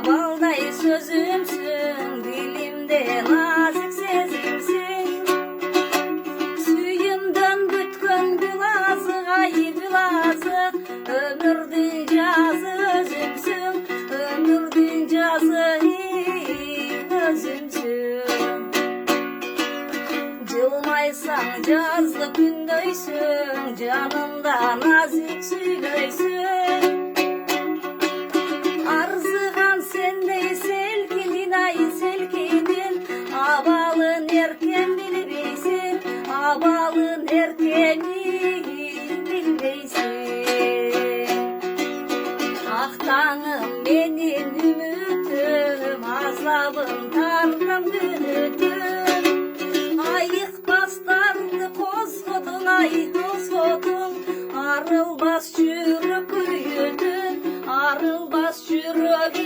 balday sözümsün, dilimde nazik sezimsin. Suyumdan bütkün bilazı, ay bilazı, ömürdün cazı özümsün, ömürdün cazı özümsün. Yılmaysan cazlı gündöysün, canımda nazik süylöysün. Arzıgan sendey selkinin ay selkinin, abalın erken bilbeysin, abalın erkeni bilbeysin. Ah tağım benim ümütüm, azabım tartam günütüm. Ayık bastardı kozgodun, ay kozgodun, arılbas çürük üyüdün, arılbas çürük